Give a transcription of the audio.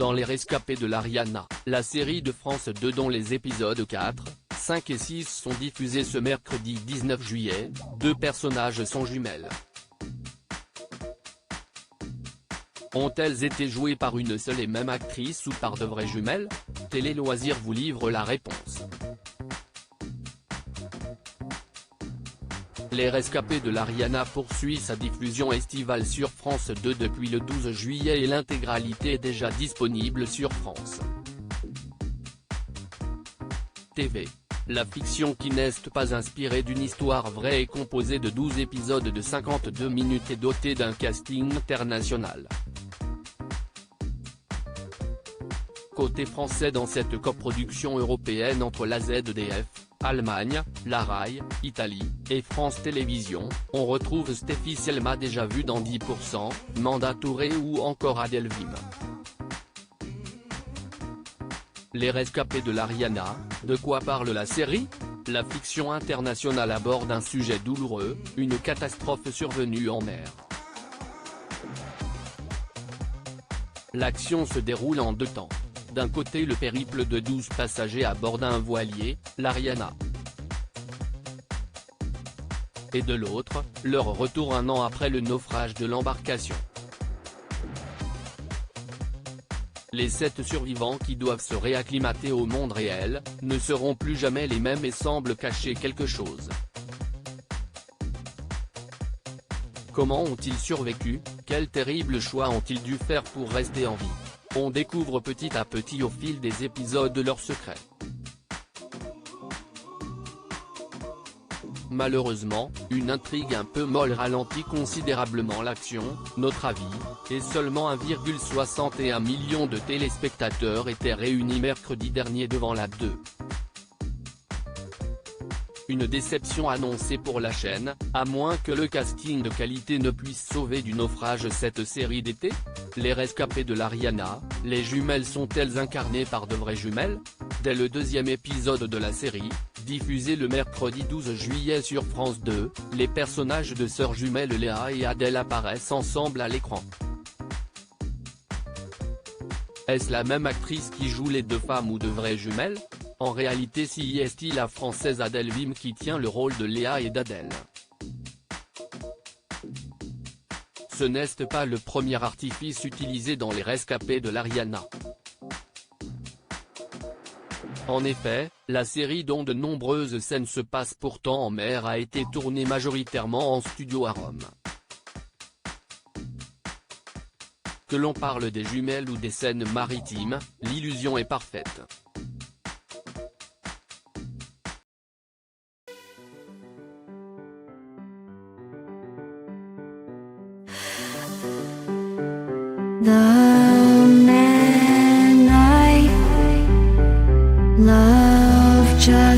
Dans Les Rescapés de l'Ariana, la série de France 2 dont les épisodes 4, 5 et 6 sont diffusés ce mercredi 19 juillet, deux personnages sont jumelles. Ont-elles été jouées par une seule et même actrice ou par de vraies jumelles? Télé Loisirs vous livre la réponse. Les Rescapés de l'Ariana poursuit sa diffusion estivale sur France 2 depuis le 12 juillet et l'intégralité est déjà disponible sur France TV. La fiction qui n'est pas inspirée d'une histoire vraie est composée de 12 épisodes de 52 minutes et dotée d'un casting international. Côté français dans cette coproduction européenne entre la ZDF, Allemagne, la RAI, Italie, et France Télévisions, on retrouve Stéphie Selma déjà vue dans 10%, Manda Touré ou encore Adèle Vim. Les Rescapés de l'Ariana, de quoi parle la série? La fiction internationale aborde un sujet douloureux, une catastrophe survenue en mer. L'action se déroule en deux temps. D'un côté le périple de 12 passagers à bord d'un voilier, l'Ariana. Et de l'autre, leur retour un an après le naufrage de l'embarcation. Les 7 survivants qui doivent se réacclimater au monde réel, ne seront plus jamais les mêmes et semblent cacher quelque chose. Comment ont-ils survécu? Quel terrible choix ont-ils dû faire pour rester en vie? On découvre petit à petit au fil des épisodes leurs secrets. Malheureusement, une intrigue un peu molle ralentit considérablement l'action, notre avis, et seulement 1,61 million de téléspectateurs étaient réunis mercredi dernier devant la 2. Une déception annoncée pour la chaîne, à moins que le casting de qualité ne puisse sauver du naufrage cette série d'été? Les Rescapés de l'Ariana, les jumelles sont-elles incarnées par de vraies jumelles? Dès le deuxième épisode de la série, diffusé le mercredi 12 juillet sur France 2, les personnages de sœurs jumelles Léa et Adèle apparaissent ensemble à l'écran. Est-ce la même actrice qui joue les deux femmes ou de vraies jumelles? En réalité c'est la française Adèle Vim qui tient le rôle de Léa et d'Adèle. Ce n'est pas le premier artifice utilisé dans Les Rescapés de l'Ariana. En effet, la série dont de nombreuses scènes se passent pourtant en mer a été tournée majoritairement en studio à Rome. Que l'on parle des jumelles ou des scènes maritimes, l'illusion est parfaite. The man I love just